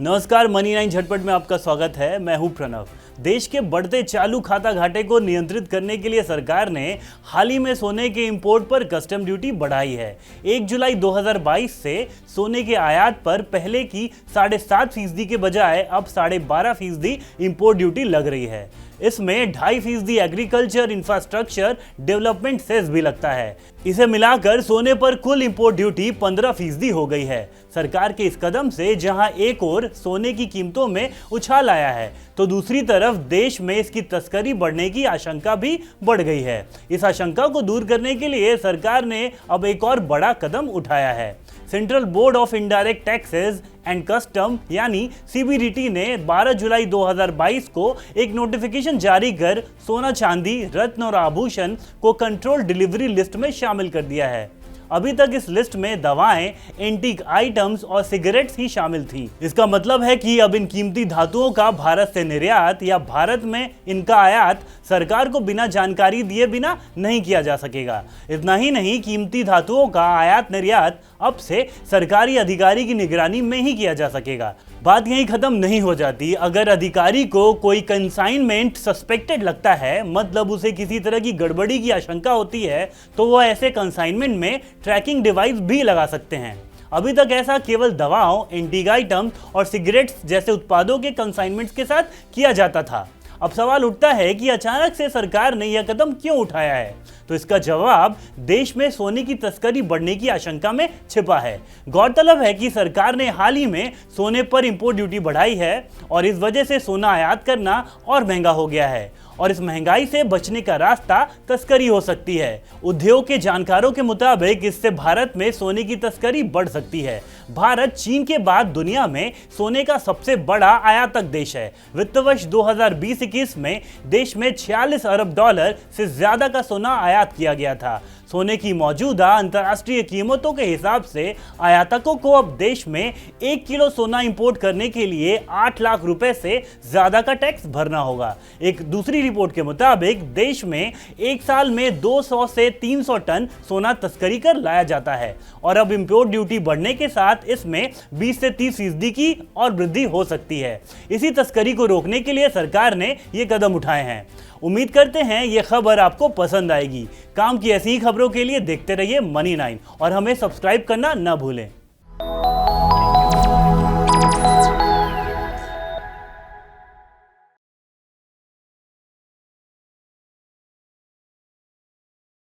नमस्कार, मनी 9 झटपट में आपका स्वागत है। मैं हूं प्रणव। देश के बढ़ते चालू खाता घाटे को नियंत्रित करने के लिए सरकार ने हाल ही में सोने के इंपोर्ट पर कस्टम ड्यूटी बढ़ाई है। 1 जुलाई 2022 से सोने के आयात पर पहले की 7.5% के बजाय अब 12.5% इंपोर्ट ड्यूटी लग रही है। इसमें 2.5% एग्रीकल्चर इंफ्रास्ट्रक्चर डेवलपमेंट सेस भी लगता है। इसे मिलाकर सोने पर कुल इंपोर्ट ड्यूटी 15% हो गई है। सरकार के इस कदम से जहां एक ओर सोने की कीमतों में उछाल आया है, तो दूसरी तरफ देश में इसकी तस्करी बढ़ने की आशंका भी बढ़ गई है। इस आशंका को दूर करने के लिए सरकार ने अब एक और बड़ा कदम उठाया है। Central board of indirect taxes and custom यानी सीबीडीटी ने 12 जुलाई 2022 को एक नोटिफिकेशन जारी कर सोना, चांदी, रत्न और आभूषण को कंट्रोल डिलीवरी लिस्ट में शामिल कर दिया है। अभी तक इस लिस्ट में दवाएं, एंटीक आइटम्स और सिगरेट्स ही शामिल थी। इसका मतलब है कि अब इन कीमती धातुओं का भारत से निर्यात या भारत में इनका आयात सरकार को बिना जानकारी दिए बिना नहीं किया जा सकेगा। इतना ही नहीं, कीमती धातुओं का आयात निर्यात अब से सरकारी अधिकारी की निगरानी में ही किया जा सकेगा। बात यहीं खत्म नहीं हो जाती। अगर अधिकारी को कोई कंसाइनमेंट सस्पेक्टेड लगता है, मतलब उसे किसी तरह की गड़बड़ी की आशंका होती है, तो वह ऐसे कंसाइनमेंट में ट्रैकिंग डिवाइस भी लगा सकते हैं। अभी तक ऐसा केवल दवाओं, एंटीक आइटम्स और सिगरेट्स जैसे उत्पादों के कंसाइनमेंट्स के साथ किया जाता था। अब सवाल उठता है कि अचानक से सरकार ने यह कदम क्यों उठाया है? तो इसका जवाब देश में सोने की तस्करी बढ़ने की आशंका में छिपा है। गौरतलब है कि सरकार ने हाल ही में सोने पर इंपोर्ट ड्यूटी बढ़ाई है और इस वजह से सोना आयात करना और महंगा हो गया है और इस महंगाई से बचने का रास्ता तस्करी हो सकती है। उद्योग के जानकारों के मुताबिक इससे भारत में सोने की तस्करी बढ़ सकती है। भारत चीन के बाद दुनिया में सोने का सबसे बड़ा आयातक देश है। वित्त वर्ष 2020-21 में देश में $46 अरब से ज्यादा का सोना आयात किया गया था। सोने की मौजूदा अंतर्राष्ट्रीय कीमतों के हिसाब से आयातकों को अब देश में 1 किलो सोना इंपोर्ट करने के लिए 8 लाख रुपए से ज्यादा का टैक्स भरना होगा। एक दूसरी रिपोर्ट के मुताबिक देश में एक साल में 200 से 300 टन सोना तस्करी कर लाया जाता है और अब इंपोर्ट ड्यूटी बढ़ने के साथ इसमें 20 से 30% की और वृद्धि हो सकती है। इसी तस्करी को रोकने के लिए सरकार ने ये कदम उठाए हैं। उम्मीद करते हैं ये खबर आपको पसंद आएगी। काम की ऐसी ही खबरों के लिए देखते रहिए मनी 9 और हमें सब्सक्राइब करना ना भूलें।